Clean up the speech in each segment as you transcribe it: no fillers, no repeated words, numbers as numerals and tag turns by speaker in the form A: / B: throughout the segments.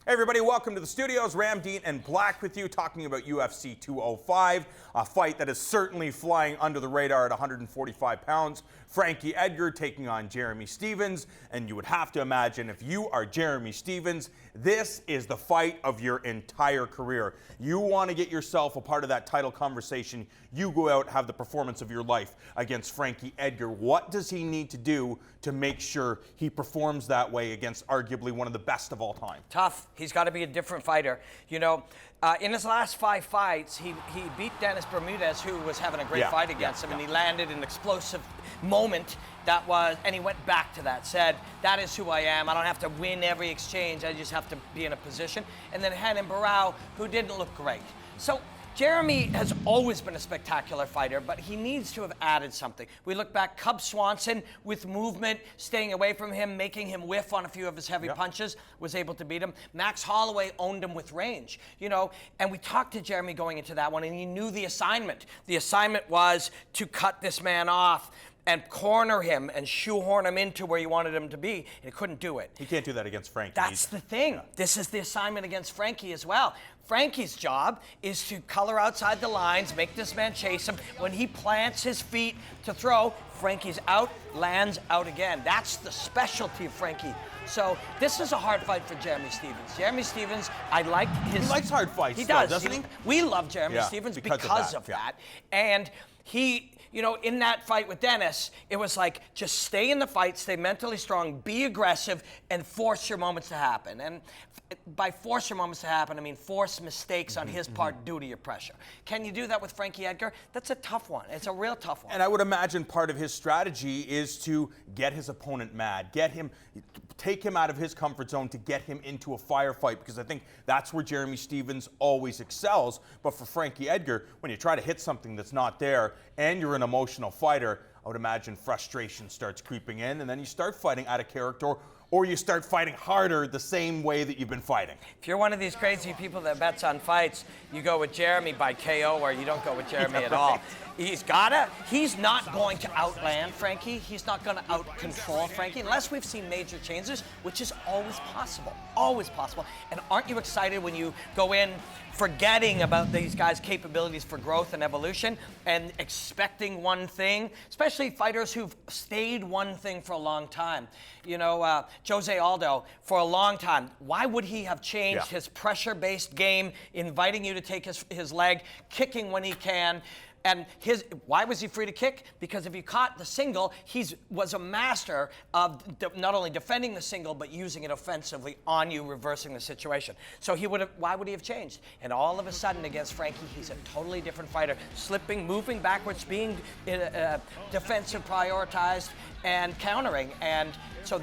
A: Hey everybody, welcome to the studios. Ramdeen and Black with you, talking about UFC 205, a fight that is certainly flying under the radar at 145 pounds. Frankie Edgar taking on Jeremy Stephens, and you would have to imagine if you are Jeremy Stephens, this is the fight of your entire career. You want to get yourself a part of that title conversation, you go out, have the performance of your life against Frankie Edgar. What does he need to do to make sure he performs that way against arguably one of the best of all time?
B: Tough. He's got to be a different fighter. You know, in his last 5 fights, he beat Dennis Bermudez, who was having a great fight against him, and he landed an explosive moment that was, and he went back to that, said, that is who I am. I don't have to win every exchange. I just have to be in a position. And then Renan Barão, who didn't look great. So Jeremy has always been a spectacular fighter, but he needs to have added something. We look back, Cub Swanson with movement, staying away from him, making him whiff on a few of his heavy punches, was able to beat him. Max Holloway owned him with range, you know, and we talked to Jeremy going into that one, and he knew the assignment. The assignment was to cut this man off and corner him and shoehorn him into where you wanted him to be, and he couldn't do it.
A: He can't do that against Frankie.
B: That's the thing. This is the assignment against Frankie as well. Frankie's job is to color outside the lines, make this man chase him. When he plants his feet to throw, Frankie's out, lands out again. That's the specialty of Frankie. So this is a hard fight for Jeremy Stephens. Jeremy Stephens, I like his...
A: He likes hard fights,
B: he does,
A: doesn't he?
B: We love Jeremy Stephens because of that. And he, you know, in that fight with Dennis, it was like, just stay in the fight, stay mentally strong, be aggressive, and force your moments to happen. And by force your moments to happen, I mean force mistakes on his part due to your pressure. Can you do that with Frankie Edgar? That's a tough one. It's a real tough one.
A: And I would imagine part of his strategy is to get his opponent mad, take him out of his comfort zone to get him into a firefight, because I think that's where Jeremy Stephens always excels. But for Frankie Edgar, when you try to hit something that's not there and you're an emotional fighter, I would imagine frustration starts creeping in, and then you start fighting out of character, or you start fighting harder the same way that you've been fighting.
B: If you're one of these crazy people that bets on fights, you go with Jeremy by KO, or you don't go with Jeremy at all. He's not going to outland Frankie. He's not going to out-control Frankie, unless we've seen major changes, which is always possible. Always possible. And aren't you excited when you go in forgetting about these guys' capabilities for growth and evolution and expecting one thing, especially fighters who've stayed one thing for a long time. You know, Jose Aldo, for a long time, why would he have changed his pressure-based game, inviting you to take his leg, kicking when he can? And why was he free to kick? Because if you caught the single, he was a master of not only defending the single, but using it offensively on you, reversing the situation. So why would he have changed? And all of a sudden against Frankie, he's a totally different fighter. Slipping, moving backwards, being defensive prioritized, and countering. And so,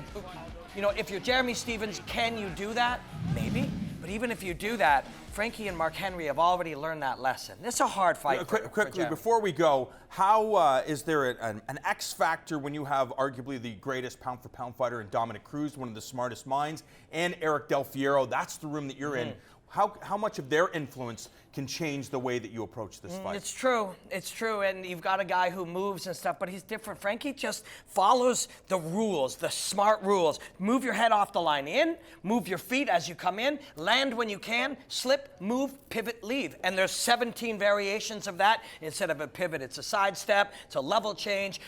B: you know, if you're Jeremy Stephens, can you do that? Maybe. But even if you do that, Frankie and Mark Henry have already learned that lesson. This is a hard fight.
A: Quickly, before we go, how is there an X factor when you have arguably the greatest pound-for-pound fighter in Dominic Cruz, one of the smartest minds, and Eric Del Fierro? That's the room that you're in. How much of their influence can change the way that you approach this fight?
B: It's true. It's true. And you've got a guy who moves and stuff, but he's different. Frankie just follows the rules, the smart rules. Move your head off the line in, move your feet as you come in, land when you can, slip, move, pivot, leave. And there's 17 variations of that. Instead of a pivot, it's a sidestep, it's a level change,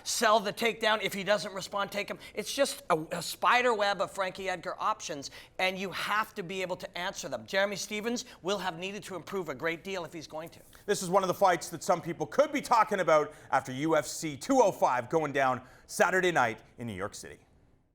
B: sell the takedown. If he doesn't respond, take him. It's just a spider web of Frankie Edgar options, and you have to be able to answer them. Jeremy Stephens will have needed to improve a great deal if he's going to.
A: This is one of the fights that some people could be talking about after UFC 205 going down Saturday night in New York City.